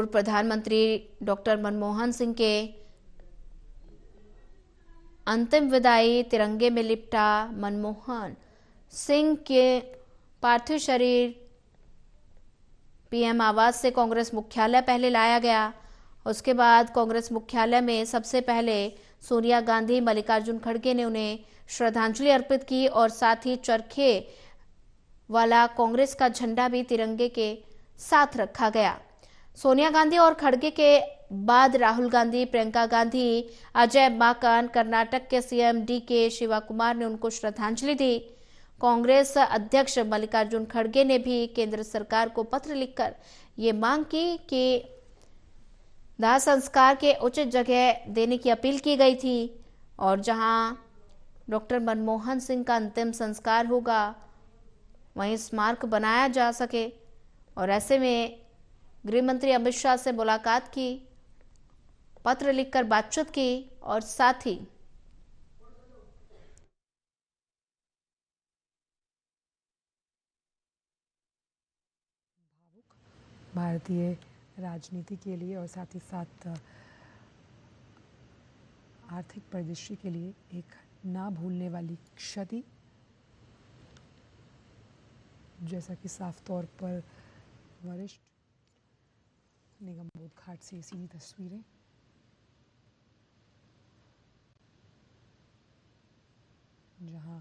पूर्व प्रधानमंत्री डॉक्टर मनमोहन सिंह के अंतिम विदाई तिरंगे में लिपटा मनमोहन सिंह के पार्थिव शरीर पीएम आवास से कांग्रेस मुख्यालय पहले लाया गया। उसके बाद कांग्रेस मुख्यालय में सबसे पहले सोनिया गांधी, मल्लिकार्जुन खड़गे ने उन्हें श्रद्धांजलि अर्पित की और साथ ही चरखे वाला कांग्रेस का झंडा भी तिरंगे के साथ रखा गया। सोनिया गांधी और खड़गे के बाद राहुल गांधी, प्रियंका गांधी, अजय माकन, कर्नाटक के सीएम डीके शिवा कुमार ने उनको श्रद्धांजलि दी। कांग्रेस अध्यक्ष मल्लिकार्जुन खड़गे ने भी केंद्र सरकार को पत्र लिखकर ये मांग की कि दाह संस्कार के उचित जगह देने की अपील की गई थी और जहां डॉक्टर मनमोहन सिंह का अंतिम संस्कार होगा वहीं स्मारक बनाया जा सके। और ऐसे में गृह मंत्री अमित शाह से मुलाकात की, पत्र लिखकर बातचीत की और साथ ही भारतीय राजनीति के लिए और साथ ही साथ आर्थिक परिदृश्य के लिए एक ना भूलने वाली क्षति, जैसा कि साफ तौर पर वरिष्ठ निगम बोध घाट से सीधी तस्वीरें। जहां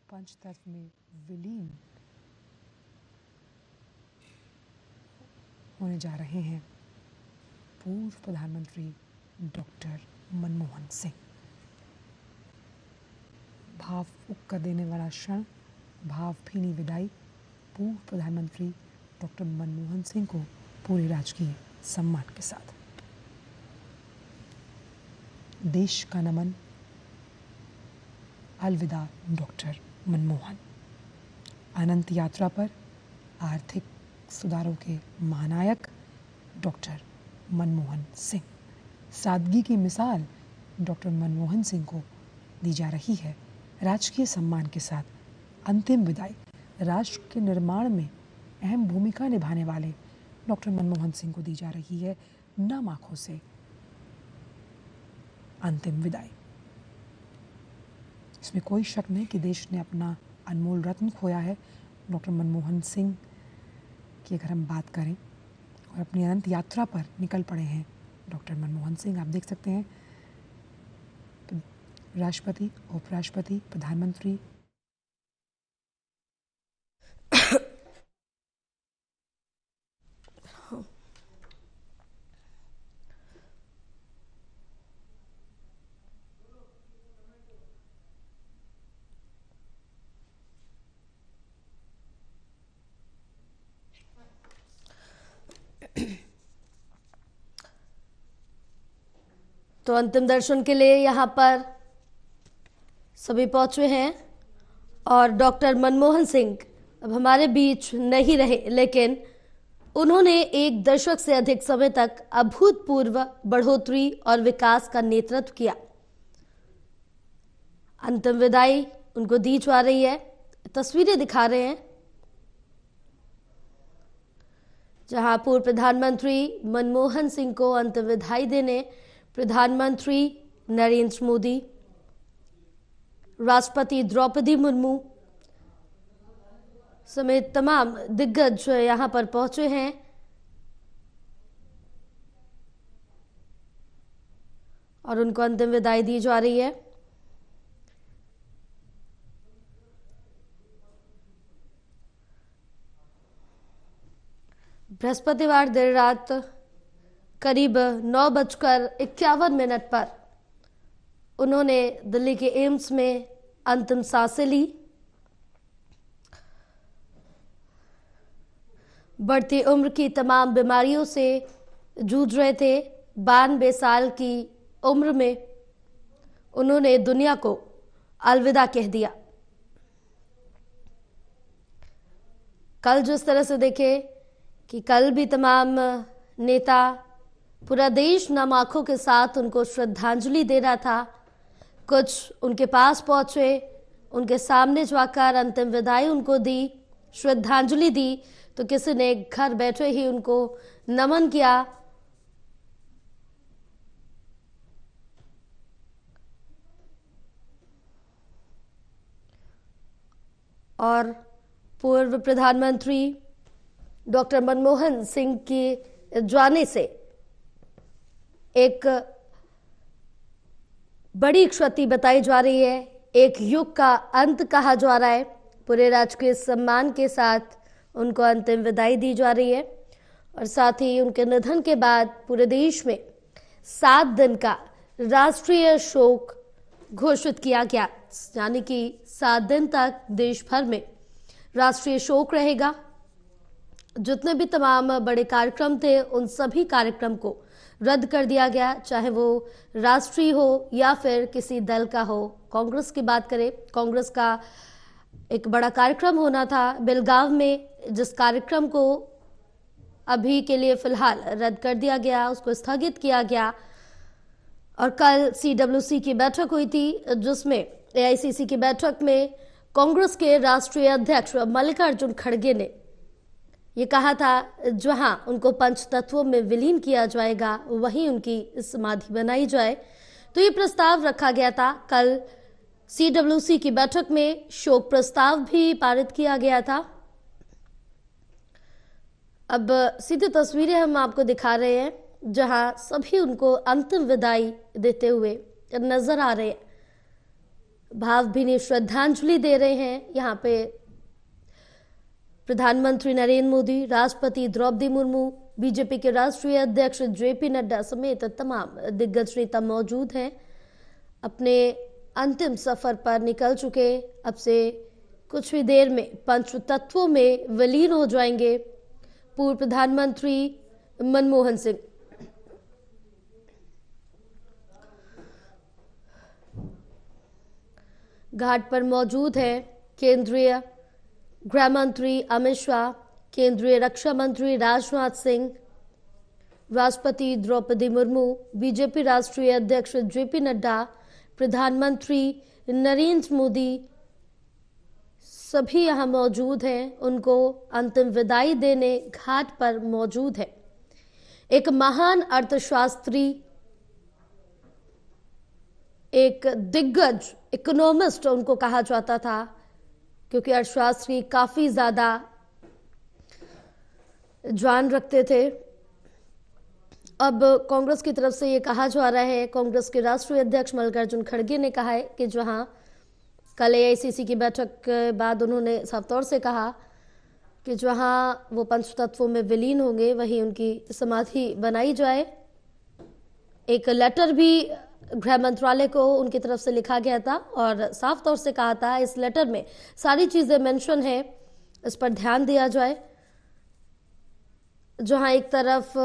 पंचतत्व में विलीन होने जा रहे हैं पूर्व प्रधानमंत्री डॉक्टर मनमोहन सिंह। भावुक कर देने वाला क्षण, भावभीनी विदाई पूर्व प्रधानमंत्री डॉक्टर मनमोहन सिंह को पूरे राजकीय सम्मान के साथ। देश का नमन, अलविदा डॉक्टर मनमोहन। अनंत यात्रा पर आर्थिक सुधारों के महानायक डॉक्टर मनमोहन सिंह। सादगी की मिसाल डॉक्टर मनमोहन सिंह को दी जा रही है राजकीय सम्मान के साथ। अंतिम विदाई राष्ट्र के निर्माण में अहम भूमिका निभाने वाले डॉक्टर मनमोहन सिंह को दी जा रही है नम आंखों से अंतिम विदाई। इसमें कोई शक नहीं कि देश ने अपना अनमोल रत्न खोया है। डॉक्टर मनमोहन सिंह की अगर हम बात करें और अपनी अनंत यात्रा पर निकल पड़े हैं डॉक्टर मनमोहन सिंह। आप देख सकते हैं राष्ट्रपति, उपराष्ट्रपति, प्रधानमंत्री तो अंतिम दर्शन के लिए यहाँ पर सभी पहुंचे हैं और डॉक्टर मनमोहन सिंह अब हमारे बीच नहीं रहे, लेकिन उन्होंने एक दशक से अधिक समय तक अभूतपूर्व बढ़ोतरी और विकास का नेतृत्व किया। अंतिम विदाई उनको दी जा रही है। तस्वीरें दिखा रहे हैं जहां पूर्व प्रधानमंत्री मनमोहन सिंह को अंतिम विदाई देने प्रधानमंत्री नरेंद्र मोदी, राष्ट्रपति द्रौपदी मुर्मू समेत तमाम दिग्गज यहां पर पहुंचे हैं और उनको अंतिम विदाई दी जा रही है। बृहस्पतिवार देर रात करीब 9:51 पर उन्होंने दिल्ली के एम्स में अंतिम सांसें ली। बढ़ती उम्र की तमाम बीमारियों से जूझ रहे थे। 92 साल की उम्र में उन्होंने दुनिया को अलविदा कह दिया। कल जिस तरह से देखे कि कल भी तमाम नेता, पूरा देश नम आंखों के साथ उनको श्रद्धांजलि दे रहा था। कुछ उनके पास पहुंचे, उनके सामने जाकर अंतिम विदाई उनको दी, श्रद्धांजलि दी, तो किसी ने घर बैठे ही उनको नमन किया। और पूर्व प्रधानमंत्री डॉक्टर मनमोहन सिंह के जाने से एक बड़ी क्षति बताई जा रही है, एक युग का अंत कहा जा रहा है। पूरे राजकीय सम्मान के साथ उनको अंतिम विदाई दी जा रही है और साथ ही उनके निधन के बाद पूरे देश में 7 दिन का राष्ट्रीय शोक घोषित किया गया, यानी कि 7 दिन तक देश भर में राष्ट्रीय शोक रहेगा। जितने भी तमाम बड़े कार्यक्रम थे उन सभी कार्यक्रम को रद्द कर दिया गया, चाहे वो राष्ट्रीय हो या फिर किसी दल का हो। कांग्रेस की बात करें, कांग्रेस का एक बड़ा कार्यक्रम होना था बेलगाव में, जिस कार्यक्रम को अभी के लिए फिलहाल रद्द कर दिया गया, उसको स्थगित किया गया। और कल CWC की बैठक हुई थी, जिसमें AICC की बैठक में कांग्रेस के राष्ट्रीय अध्यक्ष मल्लिकार्जुन खड़गे ने ये कहा था जहां उनको पंच तत्वों में विलीन किया जाएगा वहीं उनकी समाधि बनाई जाए। तो ये प्रस्ताव रखा गया था। कल CWC की बैठक में शोक प्रस्ताव भी पारित किया गया था। अब सीधी तस्वीरें हम आपको दिखा रहे हैं जहां सभी उनको अंतिम विदाई देते हुए नजर आ रहे हैं, भावभीनी श्रद्धांजलि दे रहे हैं। यहाँ पे प्रधानमंत्री नरेंद्र मोदी, राष्ट्रपति द्रौपदी मुर्मू, बीजेपी के राष्ट्रीय अध्यक्ष JP नड्डा समेत तमाम दिग्गज नेता मौजूद हैं। अपने अंतिम सफर पर निकल चुके, अब से कुछ ही देर में पंच तत्वों में विलीन हो जाएंगे पूर्व प्रधानमंत्री मनमोहन सिंह। घाट पर मौजूद है केंद्रीय गृह मंत्री अमित शाह, केंद्रीय रक्षा मंत्री राजनाथ सिंह, राष्ट्रपति द्रौपदी मुर्मू, बीजेपी राष्ट्रीय अध्यक्ष JP नड्डा, प्रधानमंत्री नरेंद्र मोदी, सभी यहां मौजूद हैं। उनको अंतिम विदाई देने घाट पर मौजूद है। एक महान अर्थशास्त्री, एक दिग्गज इकोनॉमिस्ट उनको कहा जाता था, क्योंकि अर्थशास्त्री काफी ज्यादा जान रखते थे। अब कांग्रेस की तरफ से ये कहा जा रहा है, कांग्रेस के राष्ट्रीय अध्यक्ष मल्लिकार्जुन खड़गे ने कहा है कि जहां कल AICC की बैठक के बाद उन्होंने साफ तौर से कहा कि जहां वो पंच तत्वों में विलीन होंगे वहीं उनकी समाधि बनाई जाए। एक लेटर भी गृह मंत्रालय को उनकी तरफ से लिखा गया था और साफ तौर से कहा था इस लेटर में सारी चीजें मेंशन है, इस पर ध्यान दिया जाए। जहां एक तरफ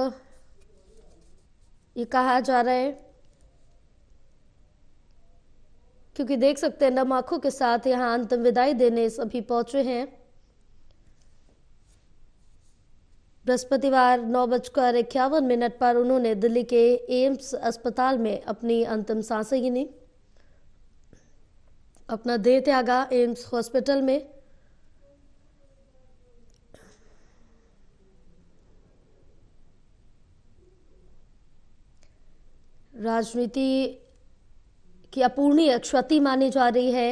ये कहा जा रहा है, क्योंकि देख सकते हैं नम आंखों के साथ यहां अंतिम विदाई देने सभी पहुंचे हैं। बृहस्पतिवार 9:51 पर उन्होंने दिल्ली के एम्स अस्पताल में अपनी अंतिम सांसें गिनी, अपना देह त्यागा एम्स हॉस्पिटल में। राजनीति की अपूर्णीय क्षति मानी जा रही है,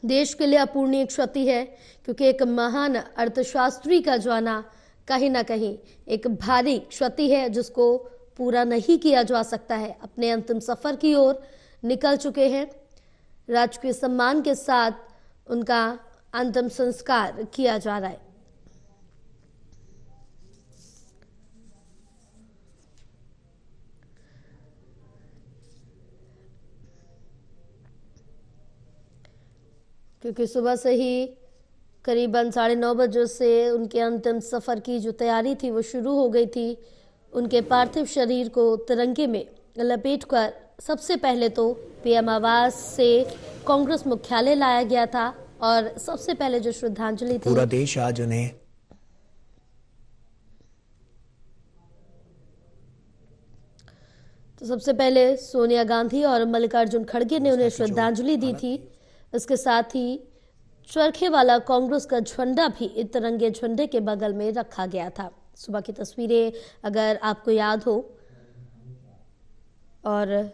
देश के लिए अपूर्णीय क्षति है, क्योंकि एक महान अर्थशास्त्री का जाना कहीं ना कहीं एक भारी क्षति है जिसको पूरा नहीं किया जा सकता है। अपने अंतिम सफर की ओर निकल चुके हैं। राजकीय सम्मान के साथ उनका अंतिम संस्कार किया जा रहा है। क्योंकि सुबह से ही करीबन 9:30 बजे से उनके अंतिम सफर की जो तैयारी थी वो शुरू हो गई थी। उनके पार्थिव शरीर को तिरंगे में लपेटकर सबसे पहले तो PM आवास से कांग्रेस मुख्यालय लाया गया था और सबसे पहले जो श्रद्धांजलि थी, पूरा देश आज उन्हें तो सबसे पहले सोनिया गांधी और मल्लिकार्जुन खड़गे ने उन्हें श्रद्धांजलि दी थी। इसके साथ ही चरखे वाला कांग्रेस का झंडा भी तिरंगे झंडे के बगल में रखा गया था। सुबह की तस्वीरें अगर आपको याद हो, और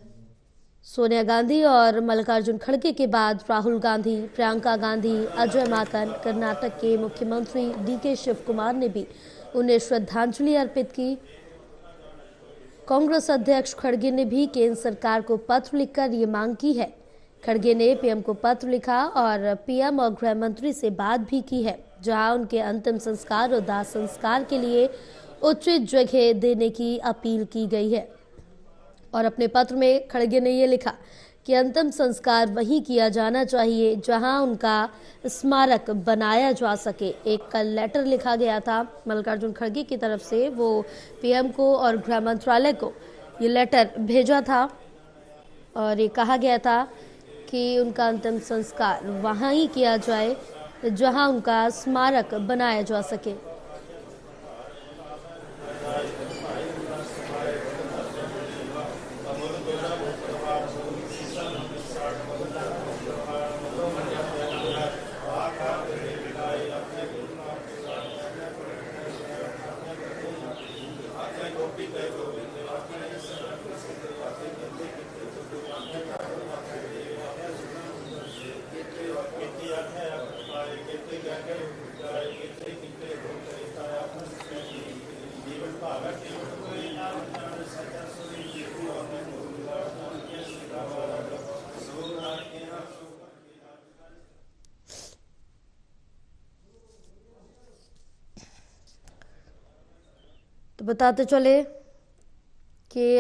सोनिया गांधी और मल्लिकार्जुन खड़गे के बाद राहुल गांधी, प्रियंका गांधी, अजय माकन, कर्नाटक के मुख्यमंत्री DK शिव कुमार ने भी उन्हें श्रद्धांजलि अर्पित की। कांग्रेस अध्यक्ष खड़गे ने भी केंद्र सरकार को पत्र लिखकर ये मांग की है। खड़गे ने PM को पत्र लिखा और PM और गृह मंत्री से बात भी की है, जहां उनके अंतिम संस्कार और दाह संस्कार के लिए उचित जगह देने की अपील की गई है। और अपने पत्र में खड़गे ने ये लिखा कि अंतिम संस्कार वहीं किया जाना चाहिए जहां उनका स्मारक बनाया जा सके। एक कल लेटर लिखा गया था मल्लिकार्जुन खड़गे की तरफ से, वो PM को और गृह मंत्रालय को ये लेटर भेजा था और ये कहा गया था कि उनका अंतिम संस्कार वहां ही किया जाए जहां उनका स्मारक बनाया जा सके। तो बताते चले कि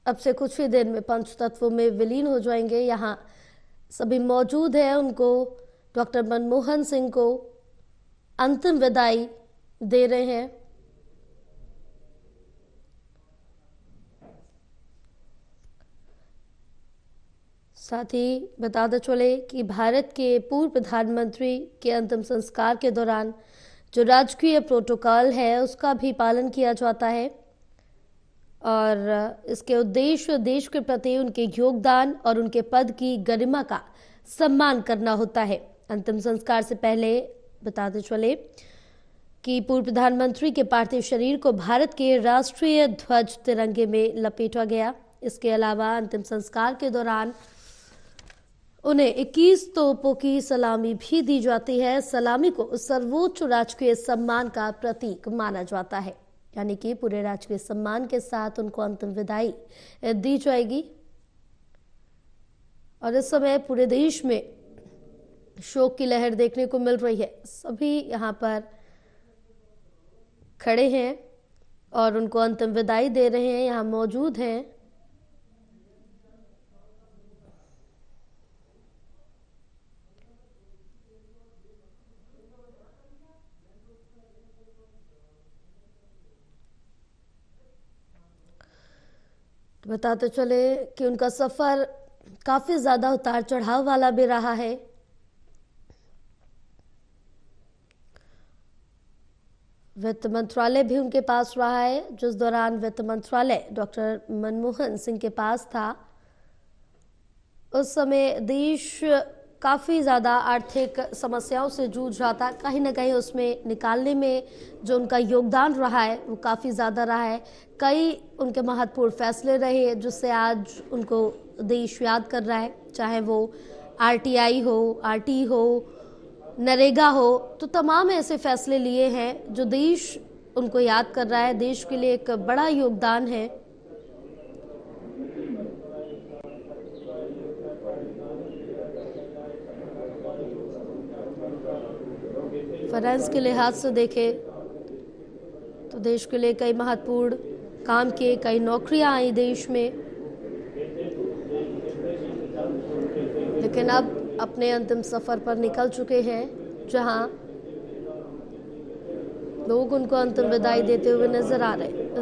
अब से कुछ ही देर में पंच तत्वों में विलीन हो जाएंगे। यहाँ सभी मौजूद हैं, उनको डॉक्टर मनमोहन सिंह को अंतिम विदाई दे रहे हैं। साथ ही बताते चले कि भारत के पूर्व प्रधानमंत्री के अंतिम संस्कार के दौरान जो राजकीय प्रोटोकॉल है उसका भी पालन किया जाता है और इसके उद्देश्य देश के प्रति उनके योगदान और उनके पद की गरिमा का सम्मान करना होता है। अंतिम संस्कार से पहले बताते चले कि पूर्व प्रधानमंत्री के पार्थिव शरीर को भारत के राष्ट्रीय ध्वज तिरंगे में लपेटा गया। इसके अलावा अंतिम संस्कार के दौरान उन्हें 21 तोपों की सलामी भी दी जाती है। सलामी को सर्वोच्च राजकीय सम्मान का प्रतीक माना जाता है, यानी कि पूरे राजकीय सम्मान के साथ उनको अंतिम विदाई दी जाएगी। और इस समय पूरे देश में शोक की लहर देखने को मिल रही है। सभी यहाँ पर खड़े हैं और उनको अंतिम विदाई दे रहे हैं, यहाँ मौजूद हैं। तो बताते चले कि उनका सफर काफी ज्यादा उतार चढ़ाव वाला भी रहा है। वित्त मंत्रालय भी उनके पास रहा है, जिस दौरान वित्त मंत्रालय डॉक्टर मनमोहन सिंह के पास था उस समय देश काफ़ी ज़्यादा आर्थिक समस्याओं से जूझ रहा था। कहीं ना कहीं उसमें निकालने में जो उनका योगदान रहा है वो काफ़ी ज़्यादा रहा है। कई उनके महत्वपूर्ण फैसले रहे जिससे आज उनको देश याद कर रहा है, चाहे वो RTI हो, RT हो, नरेगा हो, तो तमाम ऐसे फैसले लिए हैं जो देश उनको याद कर रहा है। देश के लिए एक बड़ा योगदान है। फाइनेंस के लिहाज से देखें तो देश के लिए कई महत्वपूर्ण काम किए, कई नौकरियां आई देश में, लेकिन अब अपने अंतिम सफर पर निकल चुके हैं, जहां लोग उनको अंतिम विदाई देते हुए नजर आ रहे हैं।